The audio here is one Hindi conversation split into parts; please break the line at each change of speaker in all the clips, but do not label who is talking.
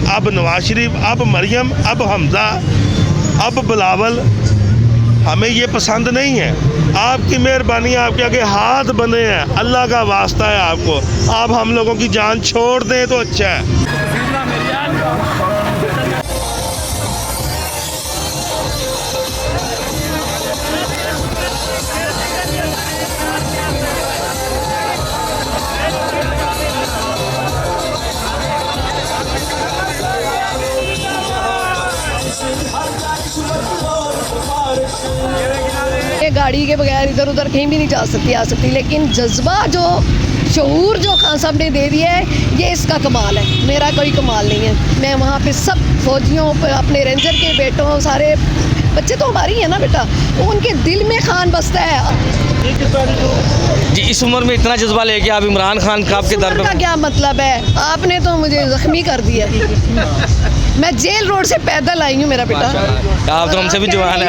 अब नवाज शरीफ, अब मरियम, अब हमज़ा, अब बिलावल, हमें ये पसंद नहीं है। आपकी मेहरबानी, आपके आगे हाथ बंधे हैं, अल्लाह का वास्ता है आपको, आप हम लोगों की जान छोड़ दें तो अच्छा है।
ये गाड़ी के बगैर इधर उधर कहीं भी नहीं जा सकती आ सकती, लेकिन जज्बा जो शऊर जो खान साहब ने दे दिया है, ये इसका कमाल है, मेरा कोई कमाल नहीं है। मैं वहाँ पे सब फौजियों पे, अपने रेंजर के बेटों, सारे बच्चे तो हमारी हैं ना बेटा, उनके दिल में खान बसता है।
जी, इस उम्र में इतना जज्बा लेके आप इमरान खान का आपके दर
का क्या मतलब है? आपने तो मुझे जख्मी कर दिया। मैं जेल रोड से पैदल आई हूँ मेरा बेटा।
आप तो हमसे भी जवान है,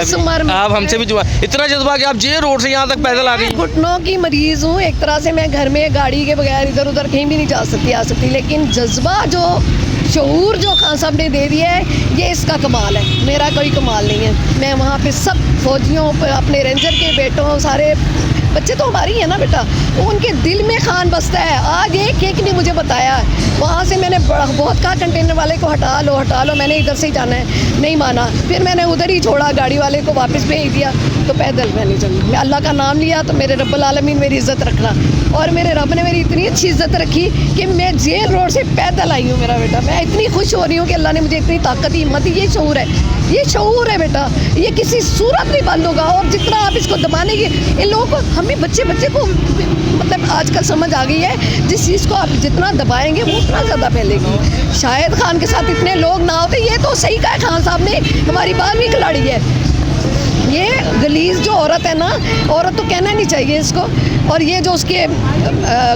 आप हमसे भी जवान। इतना जज्बा कि आप जेल रोड से यहाँ तक पैदल आ गई।
घुटनों की मरीज हूँ एक तरह से, मैं घर में गाड़ी के बगैर इधर उधर कहीं भी नहीं जा सकती आ सकती, लेकिन जज्बा जो शऊर जो खान साहब ने दे दिया है, ये इसका कमाल है, मेरा कोई कमाल नहीं है। मैं वहाँ पे सब फौजियों पे, अपने रेंजर के बेटों, सारे बच्चे तो हमारी हैं ना बेटा, उनके दिल में खान बसता है। आज एक ने मुझे बताया, वहाँ से मैंने बहुत कहा कंटेनर वाले को हटा लो, मैंने इधर से ही जाना है, नहीं माना, फिर मैंने उधर ही छोड़ा, गाड़ी वाले को वापस भेज दिया, तो पैदल मैंने चली। मैं अल्लाह का नाम लिया तो मेरे रब्बुल आलमीन मेरी इज़्ज़त रखना, और मेरे रब ने मेरी इतनी अच्छी इज़्ज़त रखी कि मैं जेल रोड से पैदल आई हूँ मेरा बेटा। मैं इतनी खुश हो रही हूँ कि अल्लाह ने मुझे इतनी ताकत हिम्मत दी। ये शऊर है, ये शऊर है बेटा, ये किसी सूरत नहीं बंद होगा। और जितना आप इसको दबाने की, इन लोगों को, हमें बच्चे को मतलब आजकल समझ आ गई है, जिस चीज़ को आप जितना दबाएंगे वो उतना ज़्यादा फैलेगी। शायद खान के साथ इतने लोग ना होते। ये तो सही कहा खान साहब ने, हमारी 12वीं खिलाड़ी है। ये गलीज जो औरत है ना, औरत तो कहना नहीं चाहिए इसको, और ये जो उसके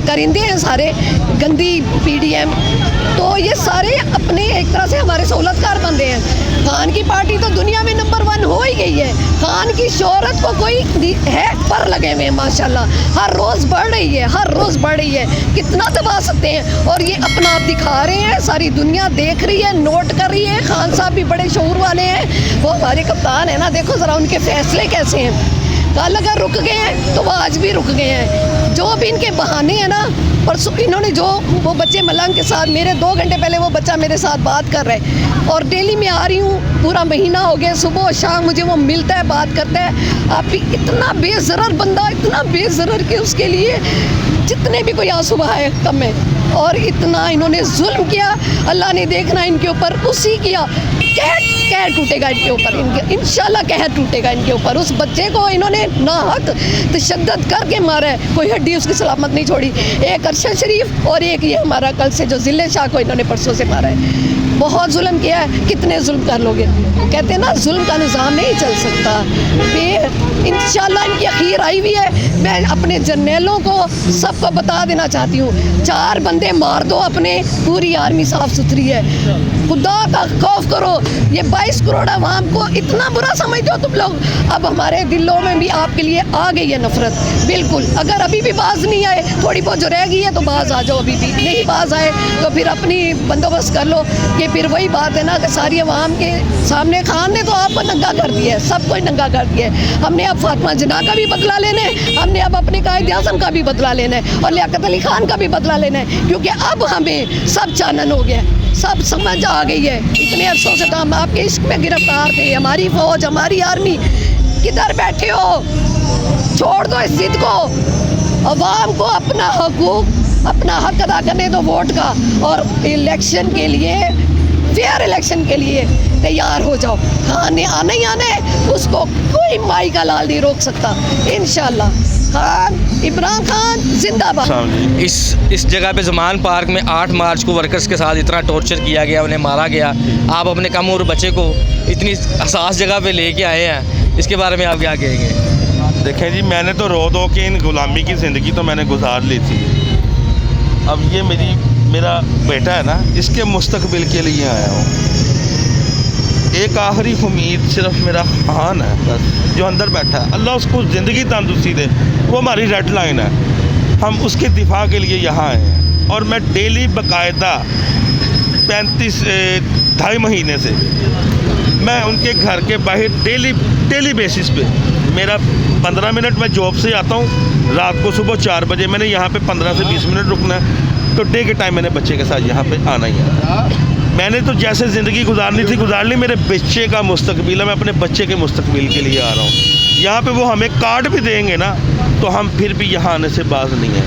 करिंदे हैं सारे गंदी PDM, तो ये सारे अपने एक तरह से हमारे सहूलतकार बंदे हैं। खान की पार्टी तो दुनिया में नंबर 1 हो ही गई है। खान की शोहरत को कोई है पर लगे हुए हैं माशाल्लाह, हर रोज़ बढ़ रही है, हर रोज़ बढ़ रही है। कितना दबा सकते हैं, और ये अपना आप दिखा रहे हैं, सारी दुनिया देख रही है, नोट कर रही है। खान साहब भी बड़े शऊर वाले हैं, वो हमारे कप्तान है ना, देखो ज़रा उनके फैसले कैसे हैं। कल अगर रुक गए हैं तो वो आज भी रुक गए हैं। जो भी इनके बहाने हैं ना, परसों इन्होंने जो वो बच्चे मलंग के साथ, मेरे 2 घंटे पहले वो बच्चा मेरे साथ बात कर रहा है, और डेली मैं आ रही हूँ, पूरा महीना हो गया, सुबह और शाम मुझे वो मिलता है, बात करता है। आप भी इतना बेज़रर बंदा, इतना बेज़रर कि उसके लिए जितने भी कोई आंसू बहाए कम है। और इतना इन्होंने जुल्म किया, अल्लाह ने देखना इनके ऊपर, उसी किया। कहर टूटेगा इनके ऊपर, इनके इंशाल्लाह कहर टूटेगा इनके ऊपर। उस बच्चे को इन्होंने नाहक तशद्दुद करके मारा है, कोई हड्डी उसकी सलामत नहीं छोड़ी। एक अरशद शरीफ और एक ये हमारा कल से जो जिले शाह को इन्होंने परसों से मारा है। बहुत जुल्म किया है, कितने जुल्म कर लोगे? कहते हैं ना, जुल्म का निज़ाम नहीं चल सकता। इंशाल्लाह इनकी अखीर आई हुई है। मैं अपने जर्नैलों को सबको बता देना चाहती हूँ, 4 बंदे मार दो अपने, पूरी आर्मी साफ़ सुथरी है। खुदा का खौफ करो। ये 22 करोड़ आवाम को इतना बुरा समझते हो तुम लोग। अब हमारे दिलों में भी आपके लिए आ गई है नफरत, बिल्कुल। अगर अभी भी बाज नहीं आए, थोड़ी बहुत जो रह गई है तो बाज आ जाओ, अभी भी नहीं बाज आए तो फिर अपनी बंदोबस्त कर लो। ये फिर वही बात है ना कि सारी आवाम के सामने खान ने तो आपको नंगा कर दिया है, सबको नंगा कर दिया है। हमने अब फातिमा जिन्ना का भी बदला लेना है, हमने अब अपने कायद आज़म का भी बदला लेना है, और लियाकत अली खान का भी बदला लेना है, क्योंकि अब हमें सब चानन हो गया, सब समझ आ गई है। इतने अरसों से तो हम आपके इश्क में गिरफ्तार थे, हमारी फौज, हमारी आर्मी। किधर बैठे हो? छोड़ दो इस जिद को। अवाम को अपना हकूक, अपना हक अदा करने दो वोट का, और इलेक्शन के लिए, फेयर इलेक्शन के लिए तैयार हो जाओ। खान ने आना ही आना है, उसको कोई माई का लाल नहीं रोक सकता। इंशाल्लाह खान, इमरान खान जिंदाबाद।
इस जगह पे ज़मान पार्क में 8 मार्च को वर्कर्स के साथ इतना टॉर्चर किया गया, उन्हें मारा गया। आप अपने कम उम्र बच्चे को इतनी हसास जगह पे लेके आए हैं, इसके बारे में आप क्या कहेंगे?
देखें जी, मैंने तो रो दो कि इन गुलामी की ज़िंदगी तो मैंने गुजार ली थी। अब ये मेरा बेटा है ना, इसके मुस्तकबिल के लिए आया हूँ। एक आखिरी उम्मीद सिर्फ मेरा खान है बस, जो अंदर बैठा है। अल्लाह उसको ज़िंदगी तंदुरुस्ती दे, वो हमारी रेड लाइन है। हम उसके दिफा के लिए यहाँ आए हैं, और मैं डेली बाकायदा ढाई महीने से मैं उनके घर के बाहर डेली बेसिस पे, मेरा 15 मिनट मैं जॉब से आता हूँ, रात को सुबह 4 बजे मैंने यहाँ पे 15 से 20 मिनट रुकना है, तो डे के टाइम मैंने बच्चे के साथ यहाँ पे आना ही है। मैंने तो जैसे ज़िंदगी गुजारनी थी गुजार ली, मेरे बच्चे का मुस्तकबिल है, मैं अपने बच्चे के मुस्तकबिल के लिए आ रहा हूँ। यहाँ पे वो हमें कार्ड भी देंगे ना, तो हम फिर भी यहाँ आने से बाज नहीं हैं,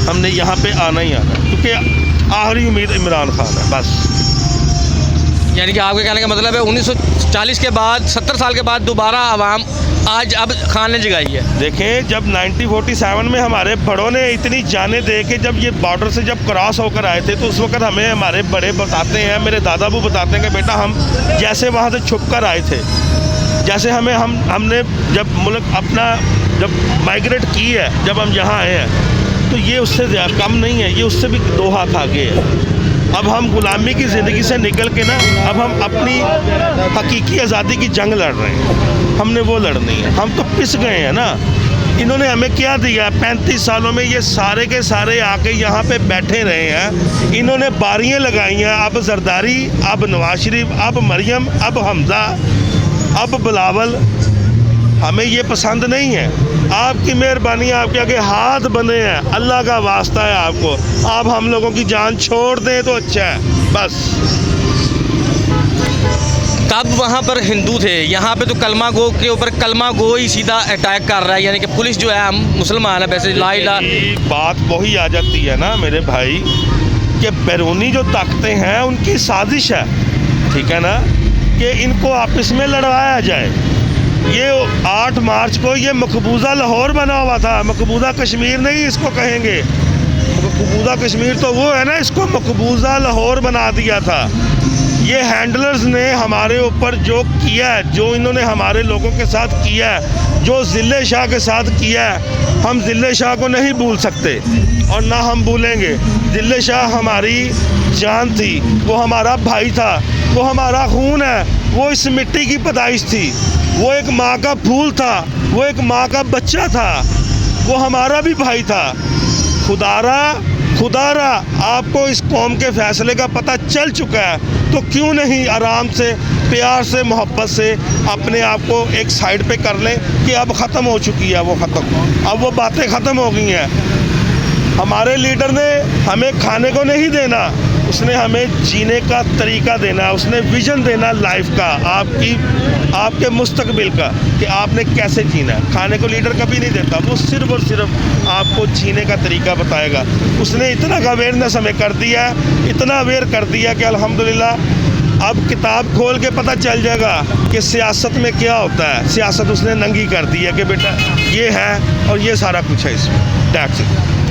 हमने यहाँ पे आना ही आना, क्योंकि आखिरी उम्मीद इमरान खान है बस।
यानी कि आपके कहने का मतलब है 1940 के बाद 70 साल के बाद दोबारा आवाम आज अब खान ने जगाई है।
देखें, जब 1947 में हमारे बड़ों ने इतनी जानें दे के जब ये बॉर्डर से जब क्रॉस होकर आए थे, तो उस वक्त हमें हमारे बड़े बताते हैं, मेरे दादा बू बताते हैं कि बेटा हम जैसे वहाँ से छुप कर आए थे, जैसे हमने जब मुल्क अपना जब माइग्रेट की है, जब हम यहाँ आए हैं, तो ये उससे ज़्यादा कम नहीं है, ये उससे भी 2 हाथ आगे है। अब हम गुलामी की ज़िंदगी से निकल के ना, अब हम अपनी हकीकी आज़ादी की जंग लड़ रहे हैं, हमने वो लड़नी है। हम तो पिस गए हैं ना, इन्होंने हमें क्या दिया? 35 सालों में ये सारे के सारे आके यहाँ पे बैठे रहे हैं, इन्होंने बारियाँ लगाई हैं, अब जरदारी, अब नवाज शरीफ, अब मरियम, अब हमज़ा, अब बिलावल। हमें ये पसंद नहीं है। आपकी मेहरबानी, आपके आगे हाथ बने हैं, अल्लाह का वास्ता है आपको, आप हम लोगों की जान छोड़ दें तो अच्छा है बस।
तब वहाँ पर हिंदू थे, यहाँ पे तो कलमा गो के ऊपर कलमा गो ही सीधा अटैक कर रहा है, यानी कि पुलिस जो है, हम मुसलमान है वैसे ला इला।
बात वही आ जाती है ना मेरे भाई, कि बैरूनी जो ताकतें हैं उनकी साजिश है, ठीक है ना, कि इनको आपस में लड़वाया जाए। ये 8 मार्च को ये मकबूजा लाहौर बना हुआ था, मकबूजा कश्मीर नहीं इसको कहेंगे, मकबूजा कश्मीर तो वो है ना, इसको मकबूजा लाहौर बना दिया था। ये हैंडलर्स ने हमारे ऊपर जो किया है, जो इन्होंने हमारे लोगों के साथ किया है, जो ज़िले शाह के साथ किया है, हम ज़िले शाह को नहीं भूल सकते और ना हम भूलेंगे। ज़िले शाह हमारी जान थी, वो हमारा भाई था, वो हमारा खून है, वो इस मिट्टी की पैदाइश थी, वो एक माँ का फूल था, वो एक माँ का बच्चा था, वो हमारा भी भाई था। खुदारा आपको इस कौम के फ़ैसले का पता चल चुका है, तो क्यों नहीं आराम से, प्यार से, मोहब्बत से अपने आप को एक साइड पे कर लें कि अब ख़त्म हो चुकी है, वो ख़त्म, अब वो बातें ख़त्म हो गई हैं। हमारे लीडर ने हमें खाने को नहीं देना, उसने हमें जीने का तरीका देना, उसने विज़न देना लाइफ का, आपके मुस्तकबिल का, कि आपने कैसे जीना है। खाने को लीडर कभी नहीं देता, वो सिर्फ़ और सिर्फ आपको जीने का तरीका बताएगा। उसने इतना अवेयरनेस हमें कर दिया है, इतना अवेयर कर दिया कि अल्हम्दुलिल्लाह अब किताब खोल के पता चल जाएगा कि सियासत में क्या होता है। सियासत उसने नंगी कर दी है कि बेटा ये है और ये सारा कुछ है इसमें। टैक्स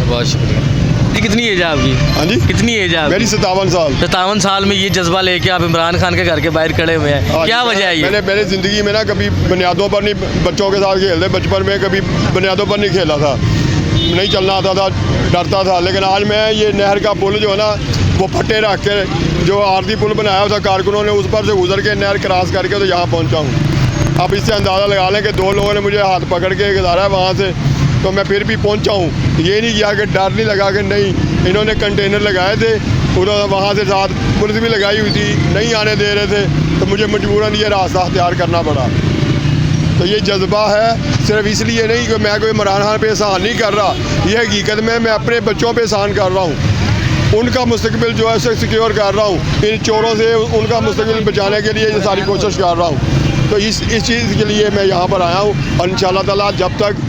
बहुत शुक्रिया। जी, कितनी एज है आपकी?
हाँ जी,
कितनी एज है?
मेरी 57 साल।
57 साल में ये जज्बा लेके आप इमरान खान के घर के बाहर खड़े हुए हैं, क्या वजह है ये?
मैंने ज़िंदगी में ना कभी बुनियादों पर नहीं, बच्चों के साथ खेलते, बचपन में कभी बुनियादों पर नहीं खेला था, नहीं चलना आता था, डरता था। लेकिन आज मैं ये नहर का पुल जो है ना, वो फटे रख के जो आरती पुल बनाया था कारकुनों ने, उस पर से गुजर के नहर क्रॉस करके तो यहाँ पहुँचा हूँ। अब इससे अंदाज़ा लगा लें कि 2 लोगों ने मुझे हाथ पकड़ के गुजारा है वहाँ से, तो मैं फिर भी पहुंचा हूँ। ये नहीं किया कि डर नहीं लगा कि नहीं, इन्होंने कंटेनर लगाए थे, उन्होंने वहाँ से साथ पुलिस भी लगाई हुई थी, नहीं आने दे रहे थे, तो मुझे मजबूरन ये रास्ता अख्तियार करना पड़ा। तो ये जज्बा है, सिर्फ इसलिए नहीं कि मैं कोई इमरान खान पे एहसान नहीं कर रहा, ये हकीकत में मैं अपने बच्चों पे एहसान कर रहा हूँ, उनका मुस्तकबिल जो है उसे सिक्योर कर रहा हूँ, इन चोरों से उनका मुस्तकबिल बचाने के लिए ये सारी कोशिश कर रहा हूँ। तो इस चीज़ के लिए मैं यहाँ पर आया हूँ, और इंशाअल्लाह ताला जब तक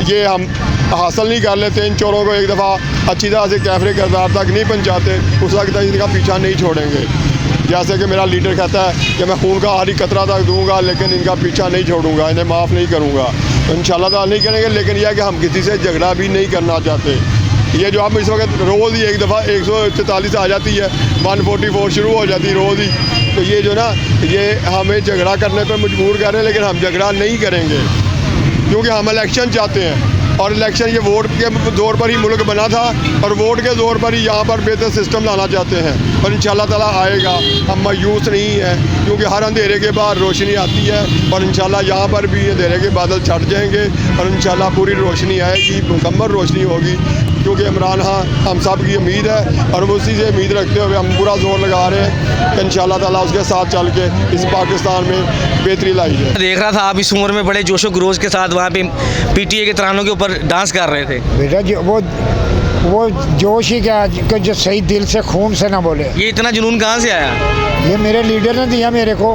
ये हम हासिल नहीं कर लेते, इन चोरों को एक दफ़ा अच्छी तरह से कैफरे किरदार तक नहीं पहुँचाते, उस वक्त तक इनका पीछा नहीं छोड़ेंगे। जैसे कि मेरा लीडर कहता है कि मैं खून का आखिरी कतरा तक दूंगा, लेकिन इनका पीछा नहीं छोड़ूंगा, इन्हें माफ़ नहीं करूंगा। तो इंशाअल्लाह ताला नहीं करेंगे, लेकिन यह है कि हम किसी से झगड़ा भी नहीं करना चाहते। ये जो आप इस वक्त रोज़ ही एक दफ़ा 144 आ जाती है, 144 शुरू हो जाती है रोज़ ही, तो ये जो ना, ये हमें झगड़ा करने पर मजबूर कर रहे हैं, लेकिन हम झगड़ा नहीं करेंगे, क्योंकि हम इलेक्शन चाहते हैं, और इलेक्शन ये वोट के ज़ोर पर ही मुल्क बना था, और वोट के ज़ोर पर ही यहाँ पर बेहतर सिस्टम लाना चाहते हैं, और इंशाअल्लाह ताला आएगा। हम मायूस नहीं हैं, क्योंकि हर अंधेरे के बाद रोशनी आती है, और इंशाअल्लाह यहाँ पर भी अंधेरे के बादल छट जाएंगे, और इंशाअल्लाह पूरी रोशनी आएगी, मुकम्मल रोशनी होगी। क्योंकि इमरान खान हम सब की उम्मीद है और उसी से उम्मीद रखते हुए हम पूरा जोर लगा रहे हैं कि इंशाल्लाह ताला उसके साथ चल के इस पाकिस्तान में बेहतरी लाई जाए।
देख रहा था आप इस उम्र में बड़े जोशो खरोश के साथ वहाँ पे पीटीए के तरानों के ऊपर डांस कर रहे थे।
बेटा जो वो जोश ही क्या कि जो सही दिल से खून से ना बोले।
ये इतना जुनून कहाँ से आया?
ये मेरे लीडर ने दिया मेरे को।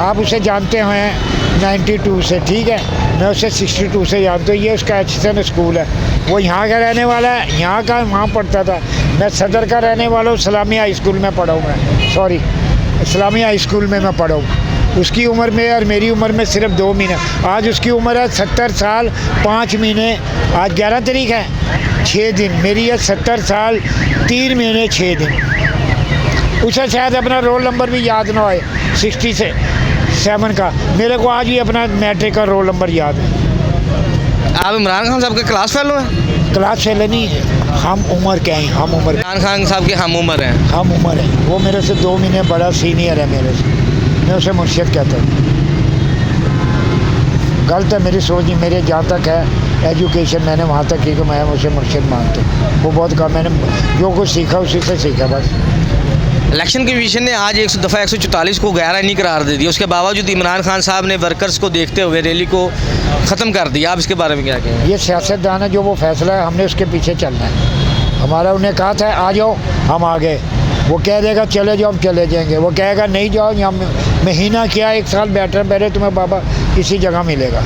आप उसे जानते हैं 92 से, ठीक है, मैं उसे 62 से जानता हूँ। ये उसका एचसन स्कूल है, वो यहाँ का रहने वाला है, यहाँ का वहाँ पढ़ता था। मैं सदर का रहने वाला हूँ, इस्लामी हाई स्कूल में पढ़ा हूँ मैं, सॉरी इस्लामी हाई स्कूल में मैं पढ़ा हूँ। उसकी उम्र में और मेरी उम्र में सिर्फ 2 महीने। आज उसकी उम्र है 70 साल 5 महीने, आज 11 तारीख है, 6 दिन। मेरी है 70 साल 3 महीने 6 दिन। उसे शायद अपना रोल नंबर भी याद ना आए 67 का। मेरे को आज भी अपना मैट्रिक का रोल नंबर याद है।
आप इमरान खान साहब के क्लास फेलो हैं?
क्लास फेलो नहीं है, हम उम्र के हैं, हम उम्र।
इमरान खान साहब के हम उम्र हैं।
हम उम्र है, वो मेरे से 2 महीने बड़ा सीनियर है मेरे से। मैं उसे मुर्शिद कहता हूँ। गलत है मेरी सोच ही, मेरे जहाँ तक है एजुकेशन मैंने वहाँ तक की कि मैं उसे मुर्शिद मानता हूँ। वो बहुत कम, मैंने जो कुछ सीखा उसी से सीखा बस।
इलेक्शन कमीशन ने आज एक दफ़ा 144 को गैर नहीं करार दे दिया, उसके बावजूद इमरान खान साहब ने वर्कर्स को देखते हुए रैली को ख़त्म कर दिया। आप इसके बारे में क्या कहें?
ये सियासतदान है, जो वो फैसला है हमने उसके पीछे चलना है। हमारा उन्हें कहा था आ जाओ, हम आ गए। वो कह देगा चले जाओ, हम चले जाएंगे। वो कहेगा नहीं जाओ, यहाँ महीना क्या 1 साल बैठे तुम्हें बाबा किसी जगह मिलेगा।